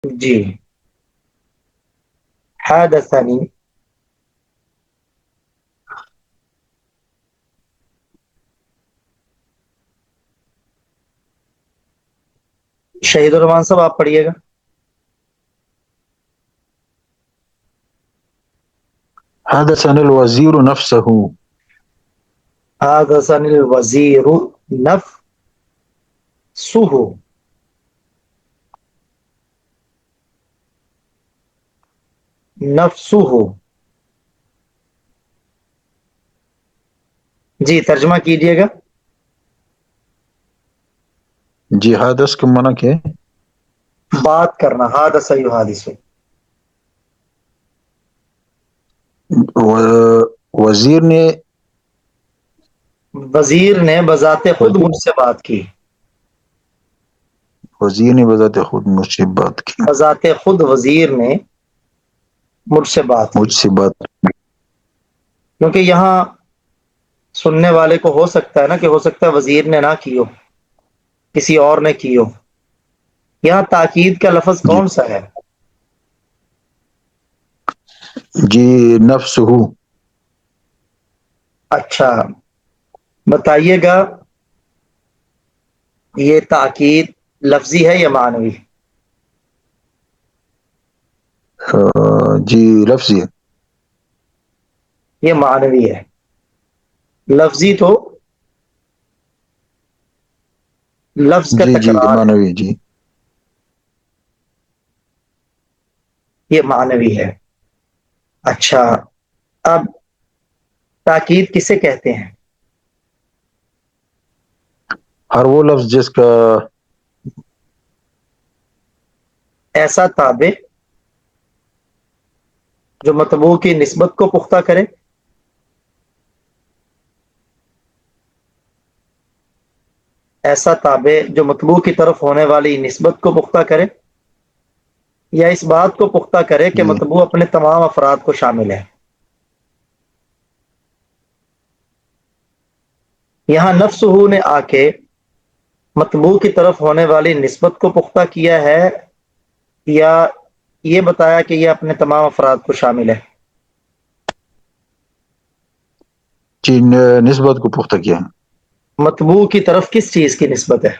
جی حدثنی. شہید الرحمان صاحب آپ پڑھیے گا. حدثنا الوزیر نفسه. حدثنی الوزیر نفسه. نفسه. جی ترجمہ کیجئے گا. جی حادث کا معنی کیا ہے؟ بات کرنا. حدث یحادث. وزیر نے وزیر نے بذات خود مجھ سے بات کی. وزیر نے بذات خود مجھ سے بات کی. بذات خود وزیر نے مجھ سے بات کی. مجھ سے بات. کیونکہ یہاں سننے والے کو ہو سکتا ہے نا کہ ہو سکتا ہے وزیر نے نہ کی ہو، کسی اور نے کی ہو. یہاں تاکید کا لفظ جی کون سا ہے؟ جی نفسه. اچھا بتائیے گا، یہ تاکید لفظی ہے یا معنوی؟ جی لفظی ہے. یہ معنوی ہے. لفظی تو لفظ کا جی جی تکرار ہے، معنوی. جی یہ معنوی ہے. اچھا اب تاکید کسے کہتے ہیں؟ ہر وہ لفظ جس کا ایسا تابع جو مطبوع کی نسبت کو پختہ کرے. ایسا تابع جو مطبوع کی طرف ہونے والی نسبت کو پختہ کرے، یا اس بات کو پختہ کرے کہ جی مطبوع اپنے تمام افراد کو شامل ہے. یہاں نفسہ نے آ کے مطبوع کی طرف ہونے والی نسبت کو پختہ کیا ہے، یا یہ بتایا کہ یہ اپنے تمام افراد کو شامل ہے؟ جی نسبت کو پختہ کیا ہے. مطبوع کی طرف کس چیز کی نسبت ہے؟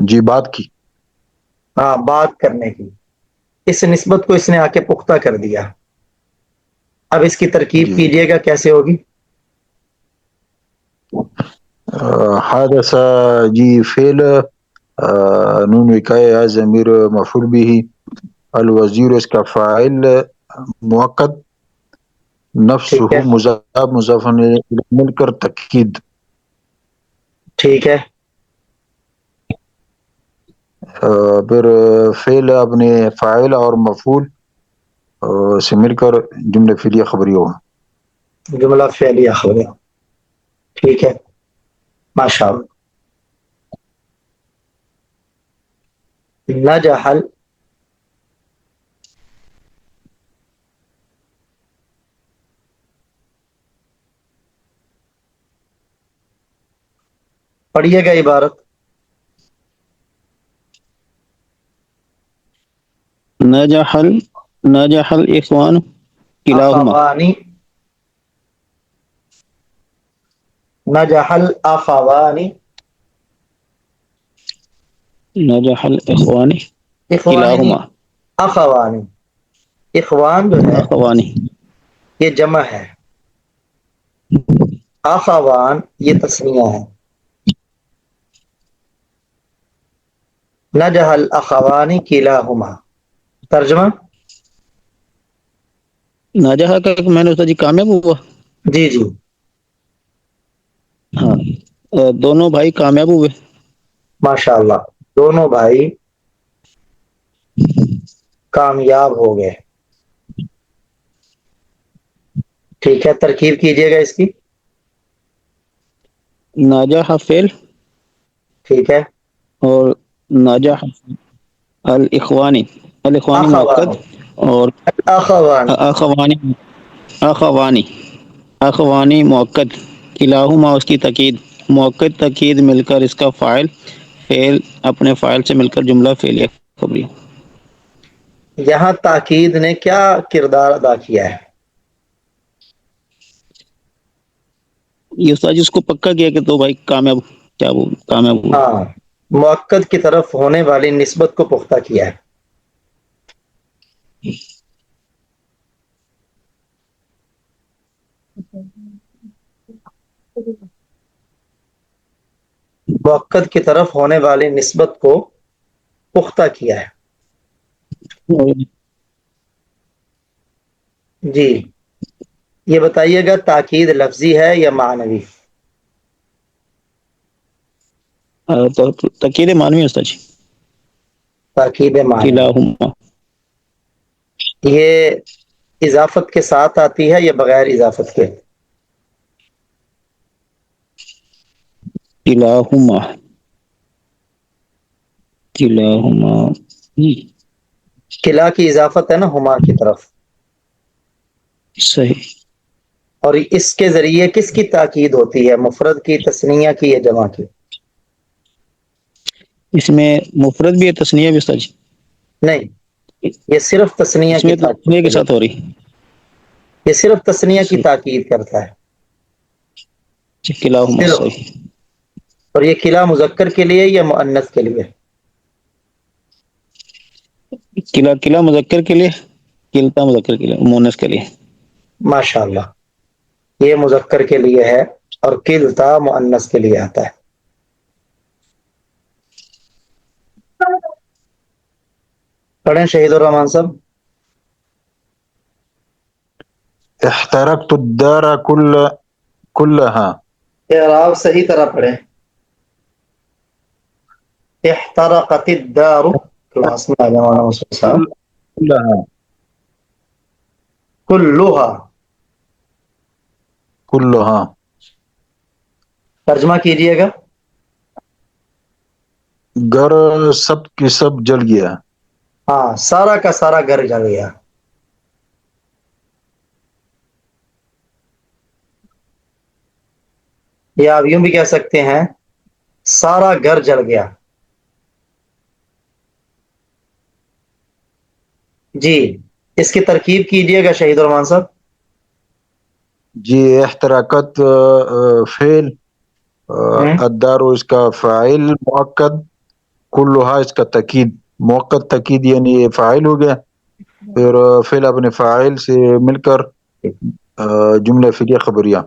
جی بات کی. ہاں بات کرنے کی. اس نسبت کو اس نے آ کے پختہ کر دیا. اب اس کی ترکیب جی کیجئے گا، کیسے ہوگی؟ حادث. جی فعل نون وکایہ یا ضمیر مفعول بھی. الوزیر اس کا فاعل موقت. ٹھیک نفسه ہے مضاف مضاف الیہ مل کر تاکید. ٹھیک ہے. پھر فعل اپنے فاعل اور مفعول سے مل کر جملہ فعلیہ خبری ہوگا. جملہ فعلیہ خبریہ. ٹھیک ہے ماشاء اللہ. نجح پڑھیے گا عبارت. نجح الاخوان کلاہما. اخوانی. نجح الاخوانی. نجح الاخوان اخوانی نہیں، کلاہما. اخوانی. اخوان جو ہے اخوانی. یہ جمع ہے، اخوان یہ تسنیہ ہے. نجح الاخوان کلاہما. ترجمہ. نجح کا میں نے استاد جی کامیاب ہوا. جی جی ہاں دونوں بھائی کامیاب ہوئے. ماشاء اللہ. دونوں بھائی کامیاب ہو گئے. ٹھیک ہے ترکیب کیجئے گا اس کی. نجح فعل ٹھیک ہے. اور نجح الاخوانی. الاخوانی اخوان موقد اور اخوان. اخوانی. اخوانی. اخوانی موقد. کلاہما اس کی تاکید. موقد تاکید مل کر اس کا فاعل فعل اپنے فاعل سے مل کر جملہ فعلیہ خبریہ. یہاں تاکید نے کیا کردار ادا کیا ہے؟ یہ استاد جی اس کو پکا کیا کہ تو بھائی کامیاب کیا وہ کامیاب ہوا. ہاں، مؤکد کی طرف ہونے والی نسبت کو پختہ کیا ہے. مؤکد کی طرف ہونے والی نسبت کو پختہ کیا ہے. جی، یہ بتائیے گا تاکید لفظی ہے یا معنوی؟ تو تاکید معنوی ہے استاد جی. تاکید معنوی. کلاہما. یہ اضافت کے ساتھ آتی ہے یا بغیر اضافت کے؟ کلاہما. کلاہما. قلعہ کی اضافت ہے نا ہما کی طرف، صحیح. اور اس کے ذریعے کس کی تاکید ہوتی ہے، مفرد کی، تثنیہ کی یا جمع کی؟ اس میں مفرد بھی ہے تثنیہ بھی استاد جی. نہیں، یہ صرف تثنیہ اس کی میں تاکید تثنیہ کے کرے ساتھ گا. ہو رہی. یہ صرف تثنیہ کی صحیح. تاکید کرتا ہے کلاہما صرف. صحیح. اور یہ قلعہ مذکر کے لیے یا مؤنث کے لیے؟ قلعہ مذکر کے لیے، کلتا مذکر کے لیے، مونس کے لیے. ماشاء اللہ، یہ مذکر کے لیے ہے اور قلتا مؤنث کے لیے آتا ہے. پڑھیں شہید الرحمان صاحب. احترقت الدار كلها. اعراب صحیح طرح پڑھیں. احترقت الدار، کلاس میں آ جانا مسعود صاحب. كلها. کلھا، كلها. ترجمہ کیجئے گا. گھر سب کی سب جل گیا. ہاں، سارا کا سارا گھر جل گیا. یا آپ یوں بھی کہہ سکتے ہیں سارا گھر جل گیا. جی، اس کی ترکیب کیجئے گا شہید الرحمان صاحب. جی، احتراقت فعل، ہوں، الدار اس کا فاعل مؤکد، کلها اس کا تاکید مؤکد تاکید یعنی یہ فاعل ہو گیا. پھر فعل اپنے فاعل سے مل کر جملہ فعلیہ خبریہ.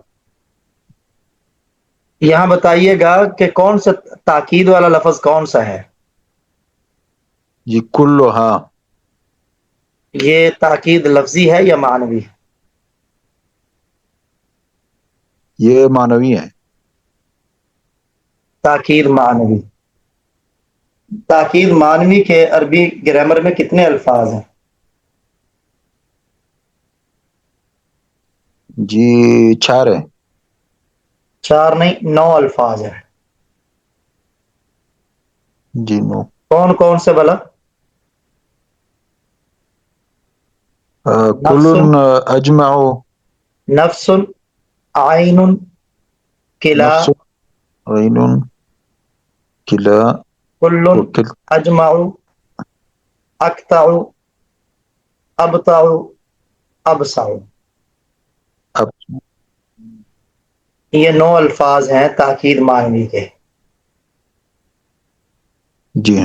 یہاں بتائیے گا کہ کون سا تاکید والا لفظ کون سا ہے. جی، کلها. یہ تاکید لفظی ہے یا معنوی؟ یہ معنوی ہے. تاکید معنوی. تاکید معنوی کے عربی گرامر میں کتنے الفاظ ہیں؟ جی، 4 ہے. 4 نہیں، 9 الفاظ ہیں. جی، 9. کون کون سے بلا؟ کل نفس، اجمع. نفس، عین، کلا، نفس، عین، کلا، کل، وکل. اجمع، اقطع، ابطع، ابصع. اب یہ 9 الفاظ ہیں تاکید معنوی کے. جی،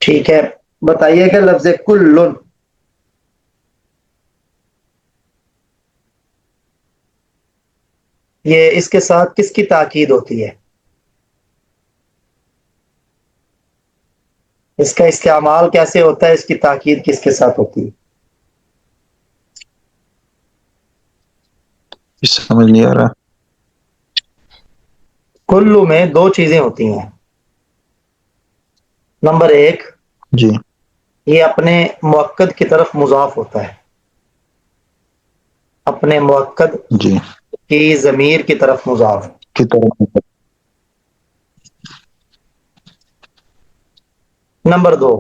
ٹھیک ہے، بتائیے کہ لفظ کل، یہ اس کے ساتھ کس کی تاکید ہوتی ہے؟ اس کا استعمال کیسے ہوتا ہے، اس کی تاکید کس کے ساتھ ہوتی ہے؟ سمجھ نہیں آ رہا. کلو میں 2 چیزیں ہوتی ہیں. نمبر 1، جی، یہ اپنے مؤکد کی طرف مضاف ہوتا ہے، اپنے مؤکد جی، کی ضمیر کی طرف مضاف. کی طرح. نمبر 2،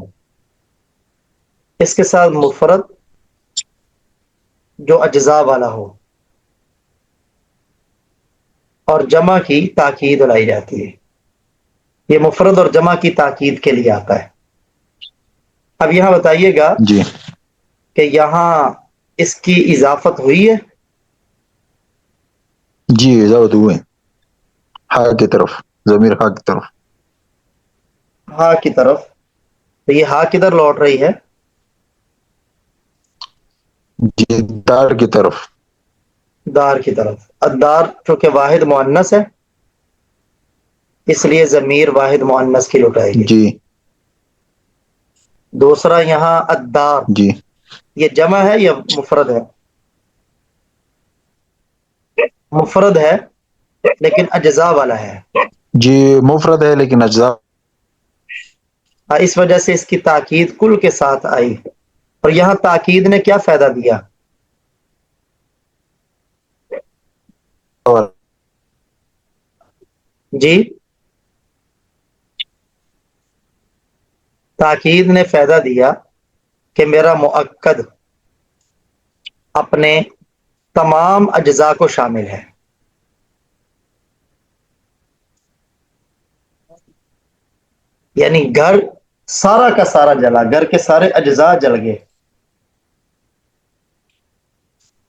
اس کے ساتھ مفرد جو اجزاء والا ہو اور جمع کی تاکید لائی جاتی ہے. یہ مفرد اور جمع کی تاکید کے لیے آتا ہے. اب یہاں بتائیے گا جی کہ یہاں اس کی اضافت ہوئی ہے. جی اضافت ہوئے ہا کی طرف، ضمیر ہا کی طرف. ہا کی طرف. تو یہ ہا کدھر لوٹ رہی ہے؟ جی دار کی طرف. دار کی طرف. الدار چونکہ واحد مؤنث ہے اس لیے ضمیر واحد مؤنث کی لوٹائے گی. جی دوسرا یہاں الدار، جی یہ جمع ہے یا مفرد ہے؟ مفرد ہے لیکن اجزاء والا ہے. جی مفرد ہے لیکن اجزاء. اس وجہ سے اس کی تاکید کل کے ساتھ آئی. اور یہاں تاکید نے کیا فائدہ دیا؟ جی تاکید نے فائدہ دیا کہ میرا مؤکد اپنے تمام اجزاء کو شامل ہے. یعنی گھر سارا کا سارا جلا، گھر کے سارے اجزاء جل گئے.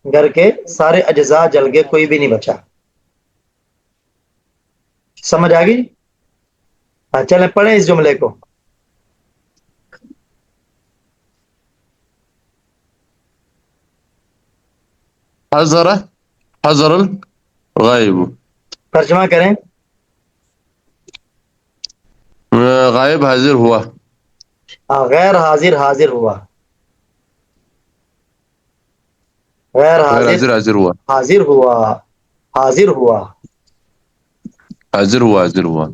گھر کے سارے اجزاء جل گئے، کوئی بھی نہیں بچا. سمجھ آ گئی؟ چلیں پڑھیں اس جملے کو. حضر حضر الغائب. ترجمہ کریں. غائب حاضر ہوا. غیر حاضر حاضر ہوا. غیر غیر حاضر حاضر حاضر ہوا. حاضر ہوا. حاضر ہوا. حاضر ہوا حاضر ہوا.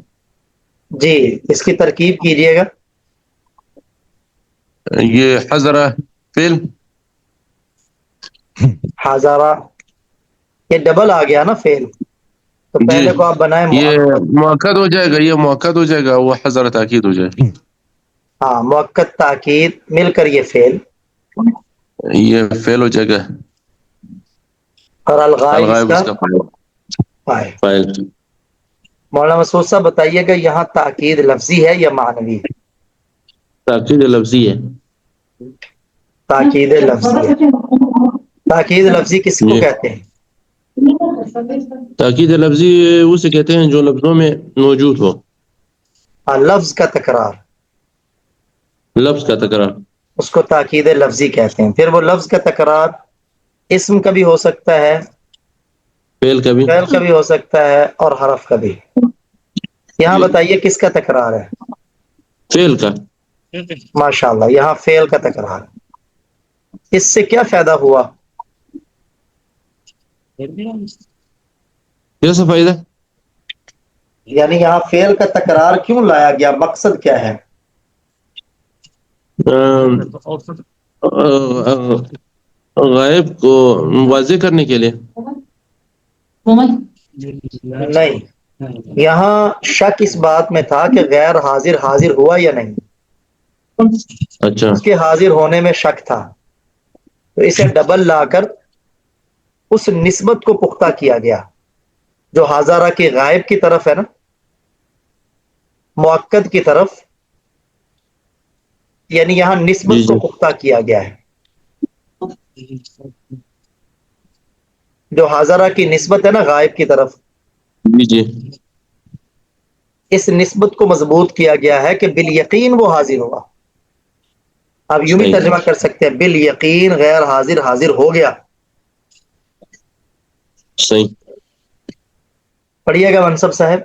جی اس کی ترکیب کیجئے گا. یہ حضر فعل. حاضرہ یہ ڈبل آ گیا نا فعل، تو جی پہلے کو آپ بنائیں یہ مؤکد. مؤکد ہو جائے گا، یہ مؤکد ہو جائے گا، وہ حضر تاکید ہو جائے گا. ہاں مؤکد تاکید مل کر یہ فعل. یہ فعل ہو جائے گا. اور الغائب اس الغائب کا اس کا فاعل. فاعل. فاعل. مولانا مسعود صاحب بتائیے گا یہاں تاکید لفظی ہے یا معنوی؟ تاکید لفظی ہے. تاکید لفظی ہے. تاکید لفظی کس کو جی کہتے ہیں؟ تاکید لفظی اسے کہتے ہیں جو لفظوں میں موجود ہو. لفظ کا تکرار، لفظ کا تکرار. اس کو تاکید لفظی کہتے ہیں. پھر وہ لفظ کا تکرار اسم کا بھی ہو سکتا ہے، فعل کا بھی. فعل کا بھی ہو سکتا ہے، اور حرف کا بھی. یہاں جی بتائیے کس کا تکرار ہے؟ فعل کا. ماشاء اللہ یہاں فعل کا تکرار. اس سے کیا فائدہ ہوا؟ کیسا فائدہ؟ یعنی یہاں فعل کا تکرار کیوں لایا گیا؟ مقصد کیا ہے؟ غائب کو واضح کرنے کے لیے. نہیں، یہاں شک اس بات میں تھا کہ غیر حاضر حاضر ہوا یا نہیں. اچھا اس کے حاضر ہونے میں شک تھا، تو اسے ڈبل لا کر اس نسبت کو پختہ کیا گیا جو حاضرہ کی غائب کی طرف ہے نا، مؤکد کی طرف. یعنی یہاں جی نسبت کو جی پختہ کیا گیا ہے. جو حاضرہ کی نسبت ہے نا غائب کی طرف، جی جی اس نسبت کو مضبوط کیا گیا ہے کہ بالیقین وہ حاضر ہوا. آپ یوں بھی صحیح ترجمہ کر سکتے ہیں بالیقین غیر حاضر حاضر ہو گیا. صحیح. پڑھیے گا منصب صاحب.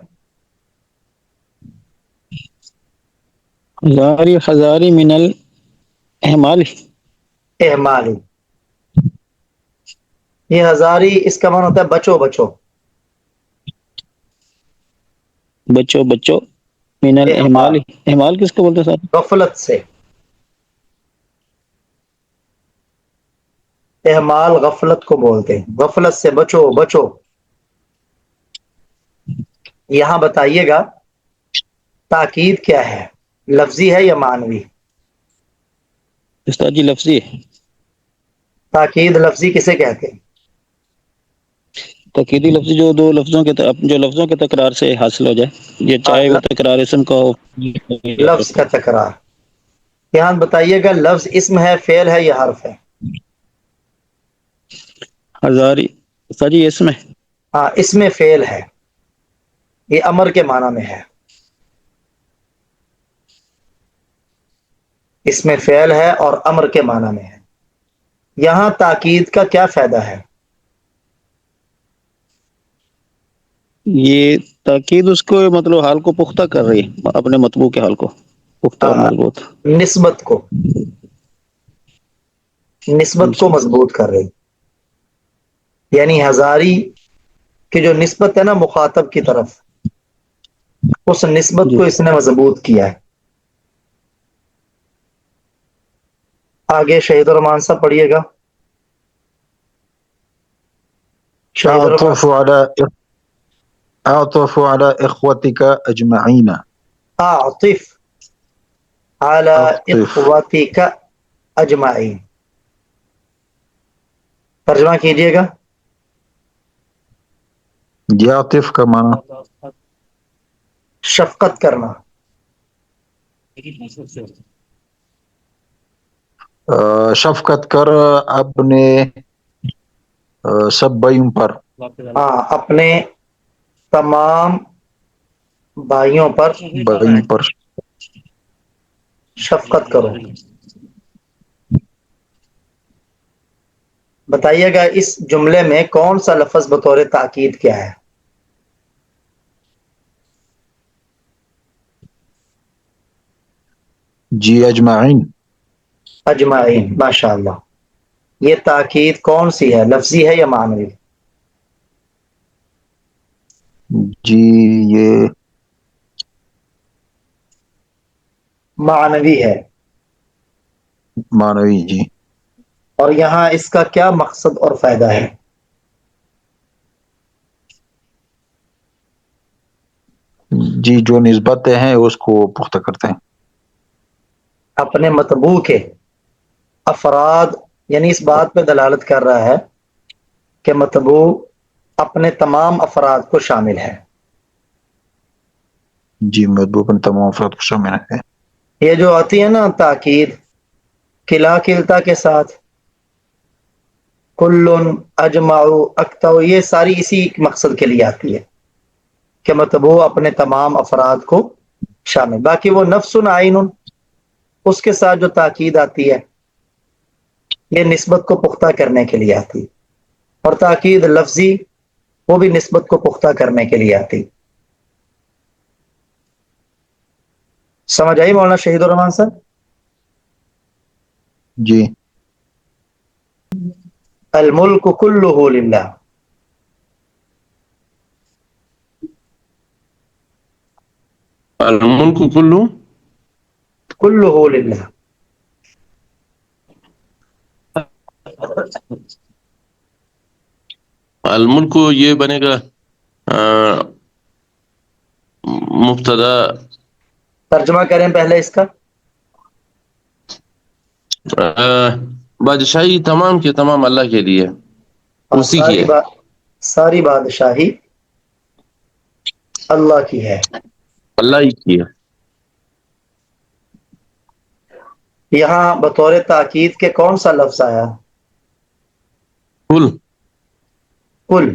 ہزاری ہزاری من الاحمال. احمال. یہ ہزاری اس کا معنی ہوتا ہے بچو بچو. بچو بچو من احمال الاحمال. احمال کس کو بولتے ہیں صاحب؟ غفلت سے. احمال غفلت کو بولتے ہیں. غفلت سے بچو بچو. یہاں بتائیے گا تاکید کیا ہے، لفظی ہے یا معنوی؟ استاد جی لفظی ہے. تاکید لفظی کسے کہتے ہیں؟ تاکیدی لفظ جو دو لفظوں کے جو لفظوں کے تکرار سے حاصل ہو جائے، یہ چاہے وہ تکرار اسم کا ہو لفظ کا تکرار. یہاں بتائیے گا لفظ اسم ہے، فعل ہے یا حرف ہے؟ ہزاری استاد جی اسم ہے. ہاں اس میں فعل ہے، یہ امر کے معنی میں ہے. اس میں فعل ہے اور امر کے معنی میں ہے. یہاں تاکید کا کیا فائدہ ہے؟ یہ تاکید اس کو مطلب حال کو پختہ کر رہی ہے، اپنے مطبوع کے حال کو پختہ اور مضبوط. نسبت کو جی مضبوط کر رہی. یعنی ہزاری کی جو نسبت ہے نا مخاطب کی طرف، اس نسبت جی کو اس نے مضبوط کیا ہے. آگے شہید الرحمان صاحب پڑھیے گا. شہید الرحمان أعطف على أعطف على إخوتك أجمعين. اعطف على أعطف اخوتك اجمعین، ترجمہ کیجئے گا. يعطف کا معنی شفقت کرنا. شفقت کر اپنے سب بھائیوں پر. ہاں اپنے تمام بھائیوں پر بھائیوں پر شفقت کرو. بتائیے گا اس جملے میں کون سا لفظ بطور تاکید کیا ہے؟ جی اجمعین. اجمعین، ماشاء اللہ. یہ تاکید کون سی ہے، لفظی ہے یا معنوی؟ جی یہ معنوی ہے. معنوی. جی اور یہاں اس کا کیا مقصد اور فائدہ ہے؟ جی جو نسبتیں ہیں اس کو پختہ کرتے ہیں. اپنے مطبوع کے افراد، یعنی اس بات پہ دلالت کر رہا ہے کہ مطبوع اپنے تمام افراد کو شامل ہے. جی مطبوع تمام افراد کو شامل ہے. یہ جو آتی ہے نا تاکید کلا کلتا کے ساتھ، کل اجمع اکتو، یہ ساری اسی مقصد کے لیے آتی ہے کہ مطبوع اپنے تمام افراد کو شامل. باقی وہ نفس عین، اس کے ساتھ جو تاکید آتی ہے یہ نسبت کو پختہ کرنے کے لیے آتی، اور تاکید لفظی وہ بھی نسبت کو پختہ کرنے کے لیے آتی. سمجھ آئی مولانا شہید الرحمان صاحب؟ جی الملک کلہ للہ. الملک کلو. کلہ للہ. الملک یہ بنے گا مبتدا. ترجمہ کریں پہلے اس کا. بادشاہی تمام کے تمام اللہ کے لیے، اسی کی ہے. ساری بادشاہی اللہ کی ہے. اللہ ہی کی ہے. یہاں بطور تاکید کے کون سا لفظ آیا؟ کل. کل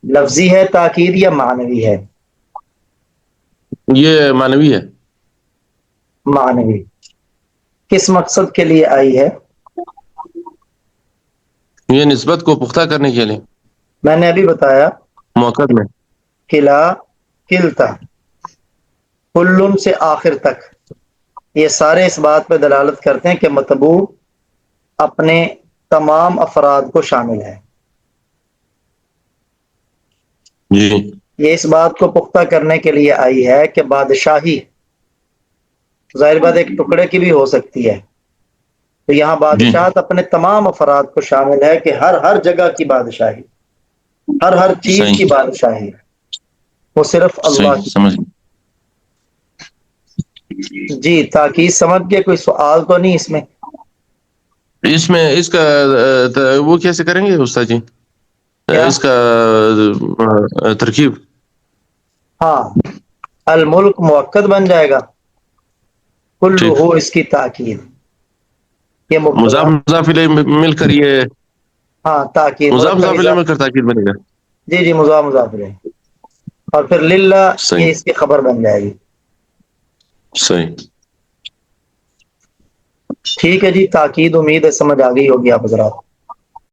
لفظی ہے تاکید یا معنوی ہے؟ یہ معنوی ہے. معنوی. کس مقصد کے لیے آئی ہے؟ یہ نسبت کو پختہ کرنے کے لیے. میں نے ابھی بتایا موقع میں کلا کلتا کلن سے آخر تک، یہ سارے اس بات پہ دلالت کرتے ہیں کہ مطبوع اپنے تمام افراد کو شامل ہے. جی یہ اس بات کو پختہ کرنے کے لیے آئی ہے کہ بادشاہی ظاہر بات ایک ٹکڑے کی بھی ہو سکتی ہے، تو یہاں جی بادشاہت اپنے تمام افراد کو شامل ہے کہ ہر جگہ کی بادشاہی، ہر چیز صحیح کی بادشاہی وہ صرف اللہ صحیح کی. سمجھ. جی تاکید سمجھ کے کوئی سوال تو نہیں اس میں؟ اس میں اس کا وہ کیسے کریں گے استاد جی؟ اس کا ترکیب ہاں الملک مؤکد بن جائے گا، کل ٹھیک، ہو اس کی تاکید، یہ مبتدا، مضاف مضاف الیہ مل کر یہ ہاں تاکید مضاف مرکب مضاف الیہ اضافہ، مل کر تاکید بنے گا. جی جی مضاف مضاف الیہ، اور پھر للہ صحیح یہ اس کی خبر بن جائے گی. صحیح. ٹھیک ہے جی، تاکید امید ہے سمجھ آ گئی ہوگی آپ حضرات.